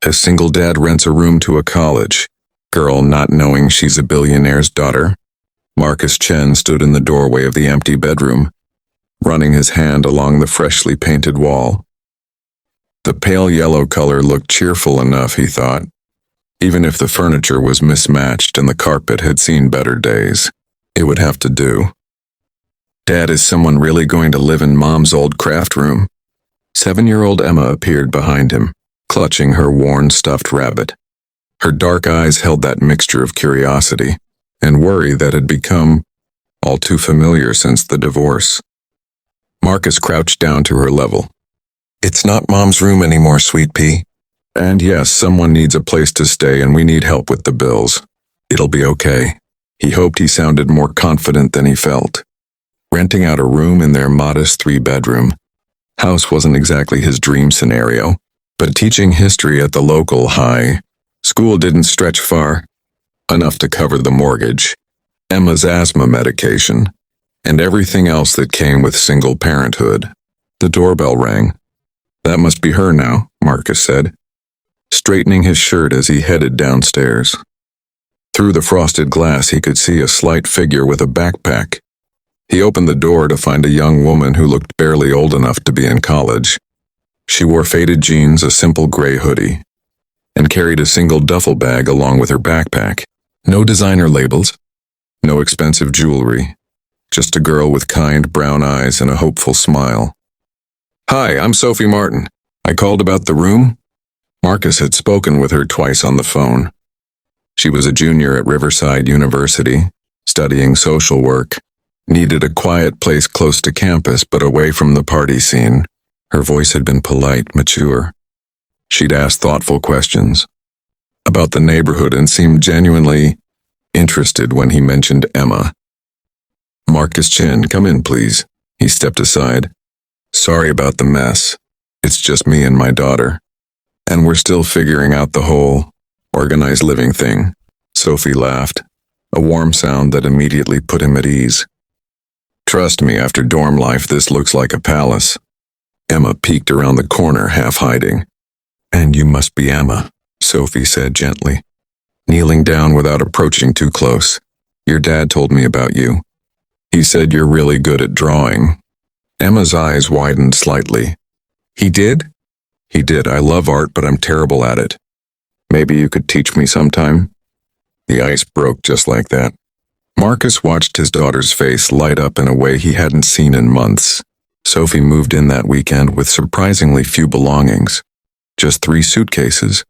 A single dad rents a room to a college girl not knowing she's a billionaire's daughter. Marcus Chen stood in the doorway of the empty bedroom, running his hand along the freshly painted wall. The pale yellow color looked cheerful enough, he thought, even if the furniture was mismatched and the carpet had seen better days. It would have to do. Dad, is someone really going to live in Mom's old craft room? 7-year-old Emma appeared behind him, clutching her worn stuffed rabbit. Her dark eyes held that mixture of curiosity and worry that had become all too familiar since the divorce. Marcus crouched down to her level. It's not Mom's room anymore, sweet pea. And yes, someone needs a place to stay and we need help with the bills. It'll be okay. He hoped he sounded more confident than he felt. Renting out a room in their modest 3-bedroom house wasn't exactly his dream scenario, but teaching history at the local high school didn't stretch far enough to cover the mortgage, Emma's asthma medication, and everything else that came with single parenthood. The doorbell rang. That must be her now, Marcus said, straightening his shirt as he headed downstairs. Through the frosted glass he could see a slight figure with a backpack. He opened the door to find a young woman who looked barely old enough to be in college. She wore faded jeans, a simple gray hoodie, and carried a single duffel bag along with her backpack. No designer labels, no expensive jewelry, just a girl with kind brown eyes and a hopeful smile. Hi, I'm Sophie Martin. I called about the room. Marcus had spoken with her twice on the phone. She was a junior at Riverside University, studying social work, needed a quiet place close to campus but away from the party scene. Her voice had been polite, mature. She'd asked thoughtful questions about the neighborhood and seemed genuinely interested when he mentioned Emma. Marcus Chen, come in, please. He stepped aside. Sorry about the mess. It's just me and my daughter. And we're still figuring out the whole organized living thing. Sophie laughed, a warm sound that immediately put him at ease. Trust me, after dorm life, this looks like a palace. Emma peeked around the corner, half hiding. And you must be Emma, Sophie said gently, kneeling down without approaching too close. Your dad told me about you. He said you're really good at drawing. Emma's eyes widened slightly. He did? He did. I love art, but I'm terrible at it. Maybe you could teach me sometime? The ice broke just like that. Marcus watched his daughter's face light up in a way he hadn't seen in months. Sophie moved in that weekend with surprisingly few belongings. Just 3 suitcases,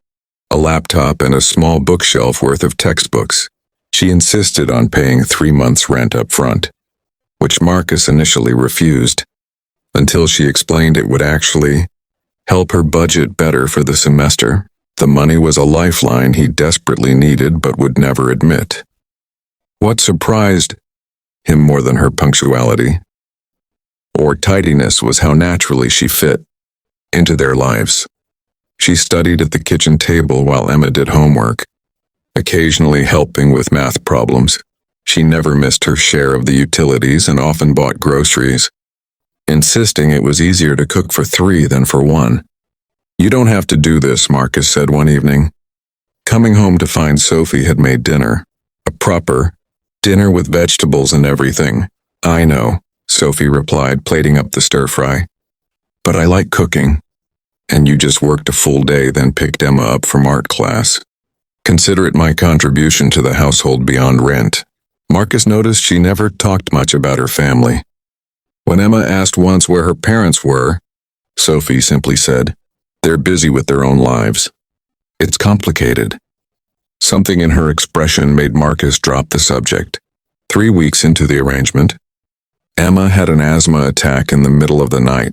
a laptop, and a small bookshelf worth of textbooks. She insisted on paying 3 months' rent up front, which Marcus initially refused, until she explained it would actually help her budget better for the semester. The money was a lifeline he desperately needed but would never admit. What surprised him more than her punctuality or tidiness was how naturally she fit into their lives. She studied at the kitchen table while Emma did homework, occasionally helping with math problems. She never missed her share of the utilities and often bought groceries, insisting it was easier to cook for 3 than for 1. You don't have to do this, Marcus said one evening, coming home to find Sophie had made dinner, a proper dinner with vegetables and everything. I know, Sophie replied, plating up the stir-fry. But I like cooking. And you just worked a full day, then picked Emma up from art class. Consider it my contribution to the household beyond rent. Marcus noticed she never talked much about her family. When Emma asked once where her parents were, Sophie simply said, they're busy with their own lives. It's complicated. Something in her expression made Marcus drop the subject. 3 weeks into the arrangement, Emma had an asthma attack in the middle of the night.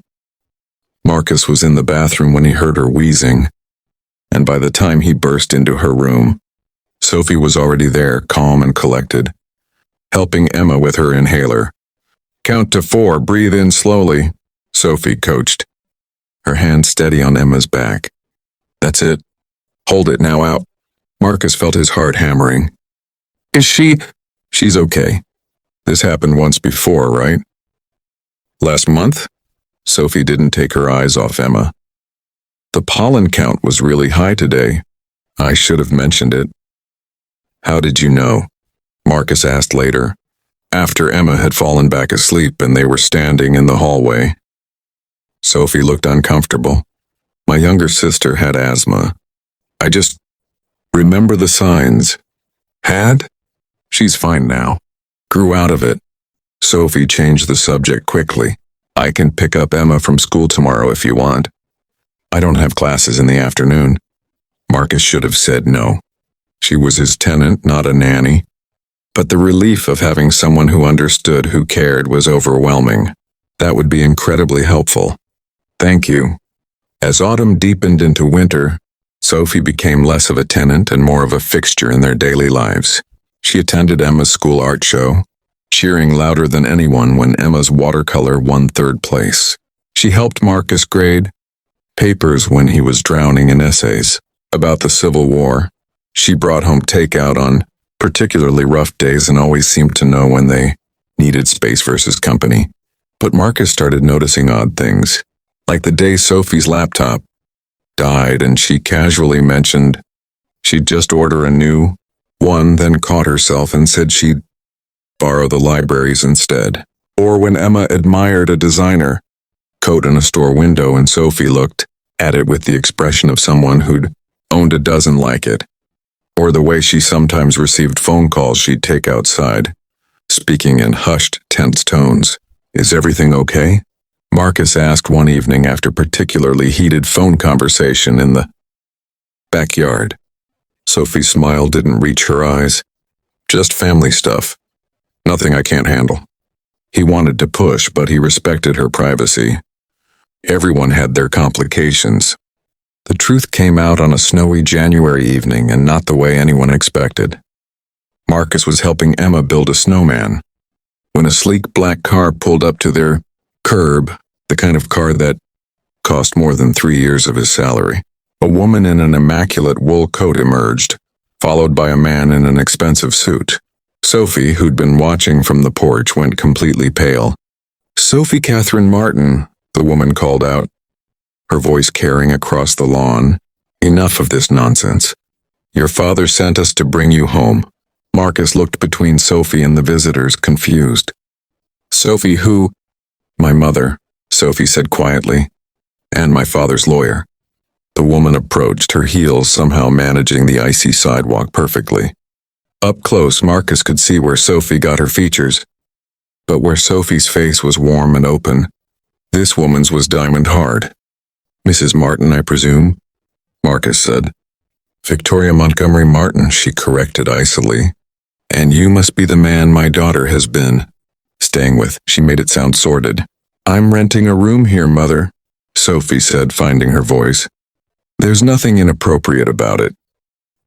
Marcus was in the bathroom when he heard her wheezing, and by the time he burst into her room, Sophie was already there, calm and collected, helping Emma with her inhaler. Count to 4, breathe in slowly, Sophie coached, her hand steady on Emma's back. That's it. Hold it now, out. Marcus felt his heart hammering. Is she? She's okay. This happened once before, right? Last month? Sophie didn't take her eyes off Emma. The pollen count was really high today. I should have mentioned it. How did you know? Marcus asked later, after Emma had fallen back asleep and they were standing in the hallway. Sophie looked uncomfortable. My younger sister had asthma. I just remember the signs. Had? She's fine now. Grew out of it. Sophie changed the subject quickly. I can pick up Emma from school tomorrow if you want. I don't have classes in the afternoon. Marcus should have said no. She was his tenant, not a nanny. But the relief of having someone who understood, who cared, was overwhelming. That would be incredibly helpful. Thank you. As autumn deepened into winter, Sophie became less of a tenant and more of a fixture in their daily lives. She attended Emma's school art show, cheering louder than anyone when Emma's watercolor won third place. She helped Marcus grade papers when he was drowning in essays about the Civil War. She brought home takeout on particularly rough days and always seemed to know when they needed space versus company. But Marcus started noticing odd things, like the day Sophie's laptop died and she casually mentioned she'd just order a new one, then caught herself and said she'd borrow the library's instead. Or when Emma admired a designer coat in a store window and Sophie looked at it with the expression of someone who'd owned a dozen like it. Or the way she sometimes received phone calls she'd take outside, speaking in hushed, tense tones. Is everything okay? Marcus asked one evening after particularly heated phone conversation in the backyard. Sophie's smile didn't reach her eyes. Just family stuff. Nothing I can't handle. He wanted to push, but he respected her privacy. Everyone had their complications. The truth came out on a snowy January evening and not the way anyone expected. Marcus was helping Emma build a snowman when a sleek black car pulled up to their curb, the kind of car that cost more than 3 years of his salary. A woman in an immaculate wool coat emerged, followed by a man in an expensive suit. Sophie, who'd been watching from the porch, went completely pale. Sophie Catherine Martin, the woman called out, her voice carrying across the lawn. Enough of this nonsense. Your father sent us to bring you home. Marcus looked between Sophie and the visitors, confused. Sophie who? My mother, Sophie said quietly, and my father's lawyer. The woman approached, her heels somehow managing the icy sidewalk perfectly. Up close, Marcus could see where Sophie got her features, but where Sophie's face was warm and open, this woman's was diamond hard. Mrs. Martin, I presume? Marcus said. Victoria Montgomery Martin, she corrected icily. And you must be the man my daughter has been staying with. She made it sound sordid. I'm renting a room here, Mother, Sophie said, finding her voice. There's nothing inappropriate about it.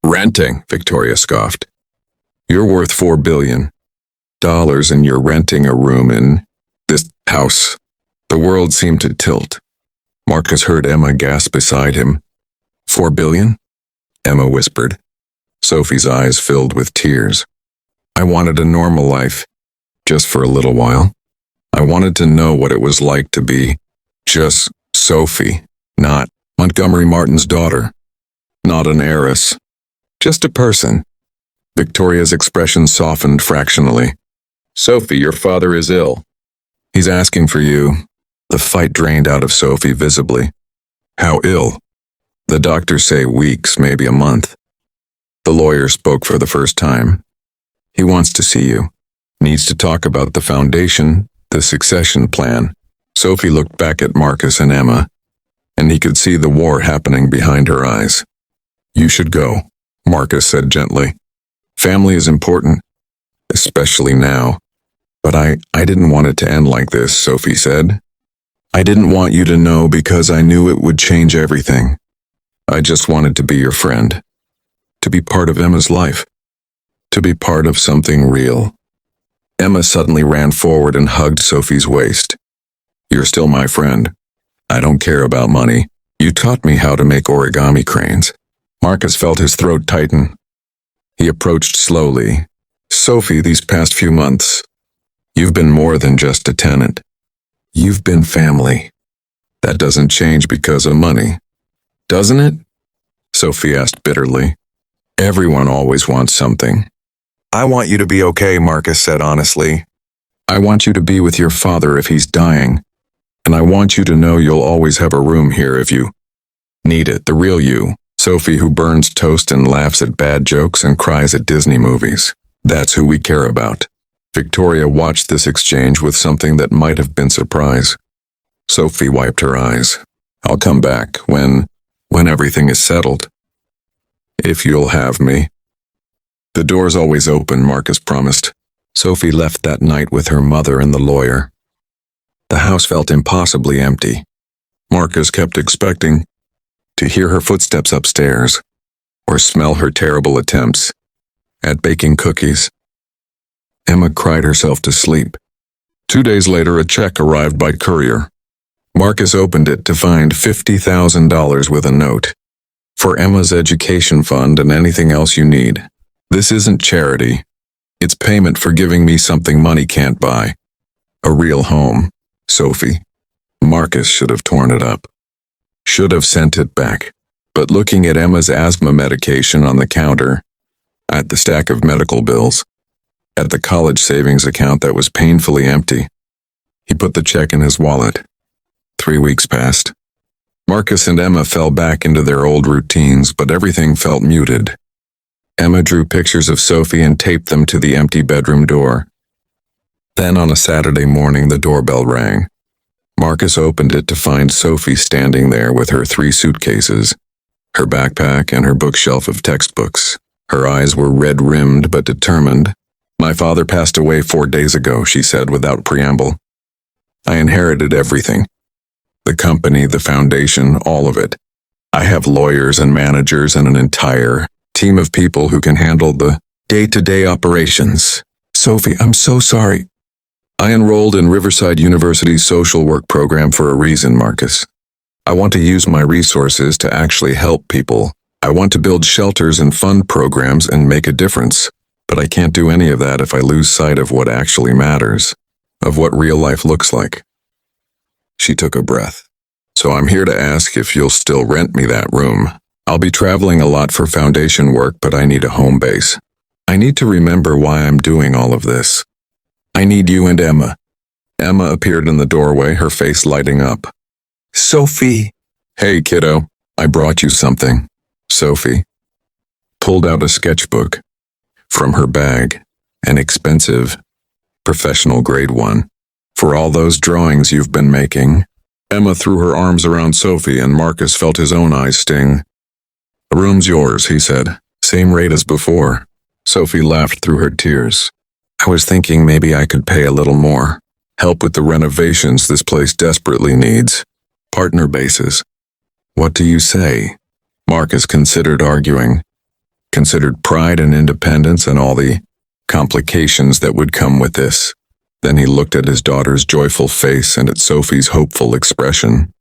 Renting, Victoria scoffed. You're worth $4 billion, and you're renting a room in this house. The world seemed to tilt. Marcus heard Emma gasp beside him. $4 billion? Emma whispered. Sophie's eyes filled with tears. I wanted a normal life, just for a little while. I wanted to know what it was like to be just Sophie, not Montgomery Martin's daughter, not an heiress, just a person. Victoria's expression softened fractionally. Sophie, your father is ill. He's asking for you. The fight drained out of Sophie visibly. How ill? The doctors say weeks, maybe a month. The lawyer spoke for the first time. He wants to see you. Needs to talk about the foundation, the succession plan. Sophie looked back at Marcus and Emma, and he could see the war happening behind her eyes. You should go, Marcus said gently. Family is important, especially now. But I didn't want it to end like this, Sophie said. I didn't want you to know because I knew it would change everything. I just wanted to be your friend, to be part of Emma's life, to be part of something real. Emma suddenly ran forward and hugged Sophie's waist. You're still my friend. I don't care about money. You taught me how to make origami cranes. Marcus felt his throat tighten. He approached slowly. Sophie, these past few months, you've been more than just a tenant. You've been family. That doesn't change because of money. Doesn't it? Sophie asked bitterly. Everyone always wants something. I want you to be okay, Marcus said honestly. I want you to be with your father if he's dying. And I want you to know you'll always have a room here if you need it, the real you. Sophie who burns toast and laughs at bad jokes and cries at Disney movies. That's who we care about. Victoria watched this exchange with something that might have been surprise. Sophie wiped her eyes. I'll come back when everything is settled. If you'll have me. The door's always open, Marcus promised. Sophie left that night with her mother and the lawyer. The house felt impossibly empty. Marcus kept expecting to hear her footsteps upstairs, or smell her terrible attempts at baking cookies. Emma cried herself to sleep. 2 days later, a check arrived by courier. Marcus opened it to find $50,000 with a note. For Emma's education fund and anything else you need. This isn't charity. It's payment for giving me something money can't buy. A real home, Sophie. Marcus should have torn it up. Should have sent it back. But looking at Emma's asthma medication on the counter, at the stack of medical bills, at the college savings account that was painfully empty, he put the check in his wallet. 3 weeks passed. Marcus and Emma fell back into their old routines, but everything felt muted. Emma drew pictures of Sophie and taped them to the empty bedroom door. Then on a Saturday morning, the doorbell rang. Marcus opened it to find Sophie standing there with her 3 suitcases, her backpack and her bookshelf of textbooks. Her eyes were red-rimmed but determined. My father passed away 4 days ago, she said without preamble. I inherited everything. The company, the foundation, all of it. I have lawyers and managers and an entire team of people who can handle the day-to-day operations. Sophie, I'm so sorry. I enrolled in Riverside University's social work program for a reason, Marcus. I want to use my resources to actually help people. I want to build shelters and fund programs and make a difference. But I can't do any of that if I lose sight of what actually matters, of what real life looks like. She took a breath. So I'm here to ask if you'll still rent me that room. I'll be traveling a lot for foundation work, but I need a home base. I need to remember why I'm doing all of this. I need you and Emma. Emma appeared in the doorway, her face lighting up. Sophie. Hey, kiddo. I brought you something. Sophie pulled out a sketchbook from her bag, an expensive, professional grade 1. For all those drawings you've been making. Emma threw her arms around Sophie and Marcus felt his own eyes sting. The room's yours, he said. Same rate as before. Sophie laughed through her tears. I was thinking maybe I could pay a little more. Help with the renovations this place desperately needs. Partner basis. What do you say? Marcus considered arguing. Considered pride and independence and all the complications that would come with this. Then he looked at his daughter's joyful face and at Sophie's hopeful expression.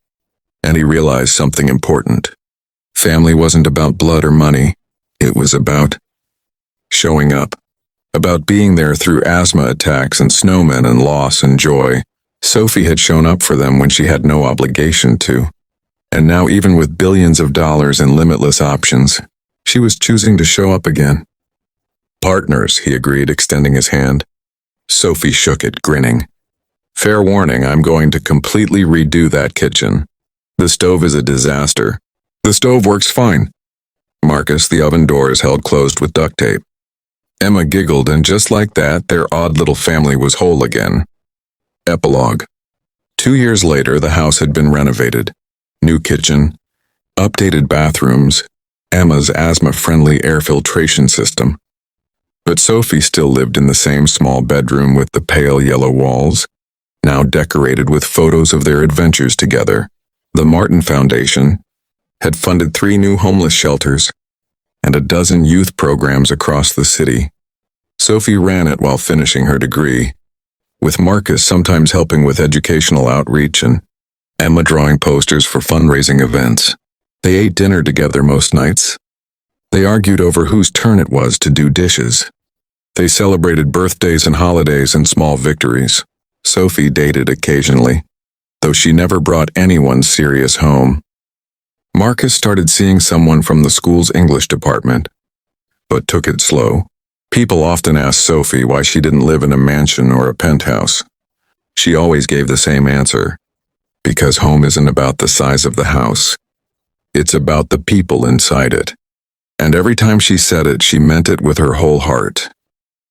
And he realized something important. Family wasn't about blood or money. It was about showing up. About being there through asthma attacks and snowmen and loss and joy. Sophie had shown up for them when she had no obligation to. And now even with billions of dollars and limitless options, she was choosing to show up again. Partners, he agreed, extending his hand. Sophie shook it, grinning. Fair warning, I'm going to completely redo that kitchen. The stove is a disaster. The stove works fine. Marcus, the oven door is held closed with duct tape. Emma giggled, and just like that, their odd little family was whole again. Epilogue. 2 years later, the house had been renovated. New kitchen, updated bathrooms, Emma's asthma-friendly air filtration system. But Sophie still lived in the same small bedroom with the pale yellow walls, now decorated with photos of their adventures together. The Martin Foundation had funded 3 new homeless shelters and a dozen youth programs across the city. Sophie ran it while finishing her degree, with Marcus sometimes helping with educational outreach and Emma drawing posters for fundraising events. They ate dinner together most nights. They argued over whose turn it was to do dishes. They celebrated birthdays and holidays and small victories. Sophie dated occasionally, though she never brought anyone serious home. Marcus started seeing someone from the school's English department, but took it slow. People often asked Sophie why she didn't live in a mansion or a penthouse. She always gave the same answer. Because home isn't about the size of the house. It's about the people inside it. And every time she said it, she meant it with her whole heart.